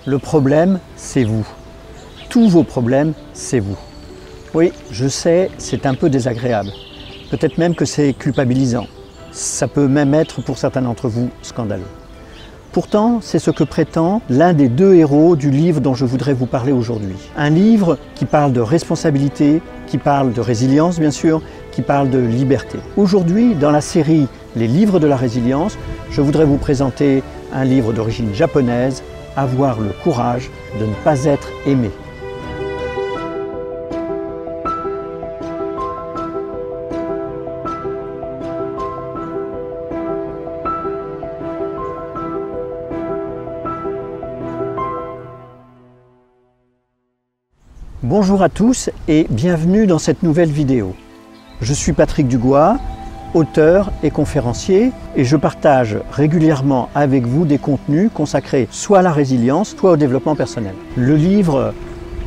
Le problème, c'est vous. Tous vos problèmes, c'est vous. Oui, je sais, c'est un peu désagréable. Peut-être même que c'est culpabilisant. Ça peut même être, pour certains d'entre vous, scandaleux. Pourtant, c'est ce que prétend l'un des deux héros du livre dont je voudrais vous parler aujourd'hui. Un livre qui parle de responsabilité, qui parle de résilience bien sûr, qui parle de liberté. Aujourd'hui, dans la série Les livres de la résilience, je voudrais vous présenter un livre d'origine japonaise, Avoir le courage de ne pas être aimé. Bonjour à tous et bienvenue dans cette nouvelle vidéo. Je suis Patrick Dugois, auteur et conférencier, et je partage régulièrement avec vous des contenus consacrés soit à la résilience, soit au développement personnel. Le livre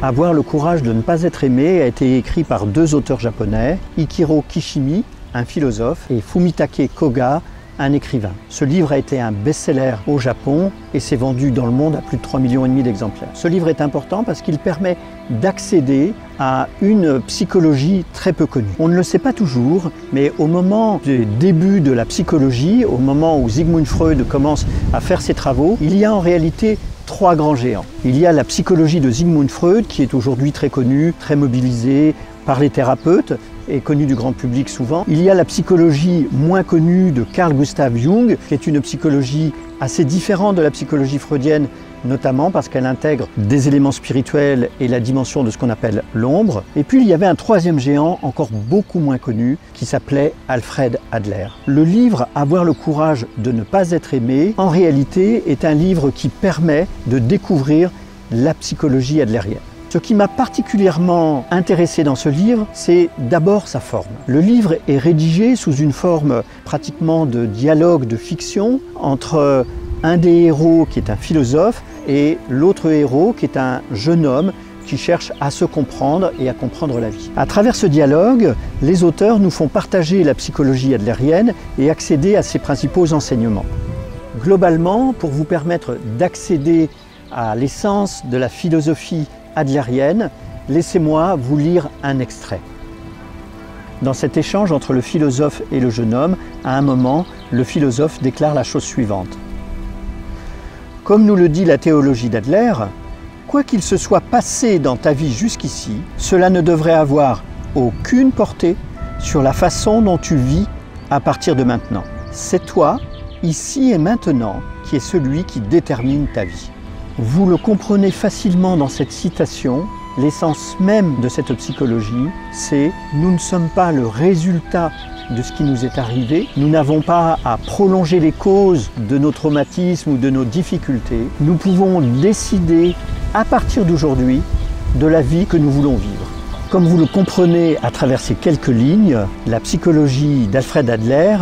Avoir le courage de ne pas être aimé a été écrit par deux auteurs japonais, Ikiro Kishimi, un philosophe, et Fumitake Koga, un écrivain. Ce livre a été un best-seller au Japon et s'est vendu dans le monde à plus de 3,5 millions d'exemplaires. Ce livre est important parce qu'il permet d'accéder à une psychologie très peu connue. On ne le sait pas toujours, mais au moment du début de la psychologie, au moment où Sigmund Freud commence à faire ses travaux, il y a en réalité trois grands géants. Il y a la psychologie de Sigmund Freud qui est aujourd'hui très connue, très mobilisée par les thérapeutes et connue du grand public souvent. Il y a la psychologie moins connue de Carl Gustav Jung, qui est une psychologie assez différente de la psychologie freudienne, notamment parce qu'elle intègre des éléments spirituels et la dimension de ce qu'on appelle l'ombre. Et puis il y avait un troisième géant, encore beaucoup moins connu, qui s'appelait Alfred Adler. Le livre Avoir le courage de ne pas être aimé, en réalité, est un livre qui permet de découvrir la psychologie adlérienne. Ce qui m'a particulièrement intéressé dans ce livre, c'est d'abord sa forme. Le livre est rédigé sous une forme pratiquement de dialogue, de fiction, entre un des héros qui est un philosophe et l'autre héros qui est un jeune homme qui cherche à se comprendre et à comprendre la vie. À travers ce dialogue, les auteurs nous font partager la psychologie adlérienne et accéder à ses principaux enseignements. Globalement, pour vous permettre d'accéder à l'essence de la philosophie adlérienne, laissez-moi vous lire un extrait. Dans cet échange entre le philosophe et le jeune homme, à un moment, le philosophe déclare la chose suivante. Comme nous le dit la théologie d'Adler, quoi qu'il se soit passé dans ta vie jusqu'ici, cela ne devrait avoir aucune portée sur la façon dont tu vis à partir de maintenant. C'est toi, ici et maintenant, qui est celui qui détermine ta vie. Vous le comprenez facilement dans cette citation, l'essence même de cette psychologie, c'est « nous ne sommes pas le résultat de ce qui nous est arrivé, nous n'avons pas à prolonger les causes de nos traumatismes ou de nos difficultés, nous pouvons décider à partir d'aujourd'hui de la vie que nous voulons vivre ». Comme vous le comprenez à travers ces quelques lignes, la psychologie d'Alfred Adler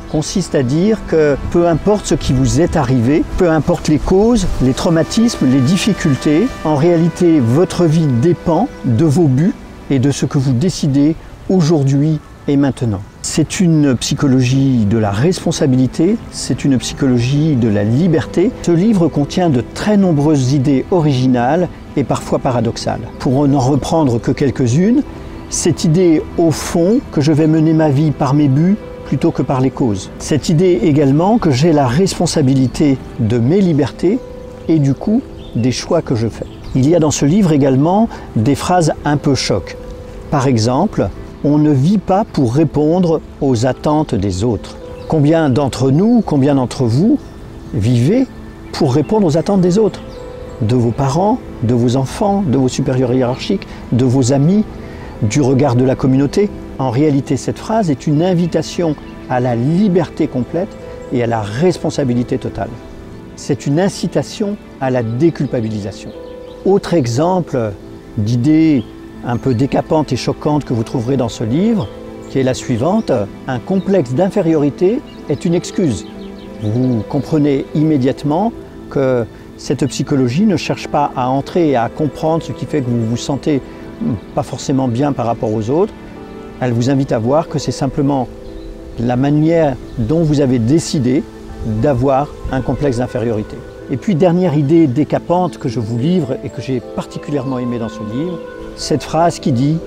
consiste à dire que peu importe ce qui vous est arrivé, peu importe les causes, les traumatismes, les difficultés, en réalité votre vie dépend de vos buts et de ce que vous décidez aujourd'hui et maintenant. C'est une psychologie de la responsabilité, c'est une psychologie de la liberté. Ce livre contient de très nombreuses idées originales et parfois paradoxales. Pour n'en reprendre que quelques-unes, cette idée au fond que je vais mener ma vie par mes buts plutôt que par les causes. Cette idée également que j'ai la responsabilité de mes libertés et du coup des choix que je fais. Il y a dans ce livre également des phrases un peu choc. Par exemple, on ne vit pas pour répondre aux attentes des autres. Combien d'entre nous, combien d'entre vous vivez pour répondre aux attentes des autres? De vos parents, de vos enfants, de vos supérieurs hiérarchiques, de vos amis, du regard de la communauté. En réalité, cette phrase est une invitation à la liberté complète et à la responsabilité totale. C'est une incitation à la déculpabilisation. Autre exemple d'idée un peu décapante et choquante que vous trouverez dans ce livre, qui est la suivante. Un complexe d'infériorité est une excuse. Vous comprenez immédiatement que cette psychologie ne cherche pas à entrer et à comprendre ce qui fait que vous vous sentez pas forcément bien par rapport aux autres. Elle vous invite à voir que c'est simplement la manière dont vous avez décidé d'avoir un complexe d'infériorité. Et puis dernière idée décapante que je vous livre et que j'ai particulièrement aimé dans ce livre, cette phrase qui dit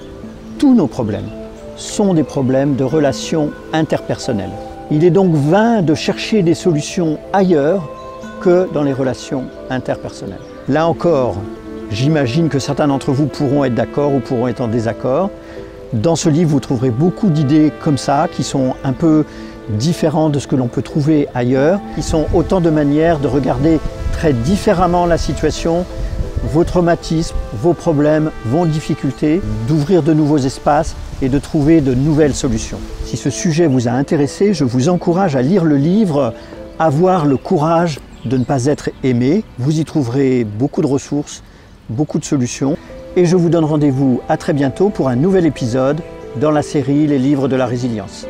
« Tous nos problèmes sont des problèmes de relations interpersonnelles ». Il est donc vain de chercher des solutions ailleurs que dans les relations interpersonnelles. Là encore, j'imagine que certains d'entre vous pourront être d'accord ou pourront être en désaccord. Dans ce livre, vous trouverez beaucoup d'idées comme ça, qui sont un peu différentes de ce que l'on peut trouver ailleurs, qui sont autant de manières de regarder très différemment la situation, vos traumatismes, vos problèmes, vos difficultés, d'ouvrir de nouveaux espaces et de trouver de nouvelles solutions. Si ce sujet vous a intéressé, je vous encourage à lire le livre « Avoir le courage de ne pas être aimé ». Vous y trouverez beaucoup de ressources, beaucoup de solutions. Et je vous donne rendez-vous à très bientôt pour un nouvel épisode dans la série Les livres de la résilience.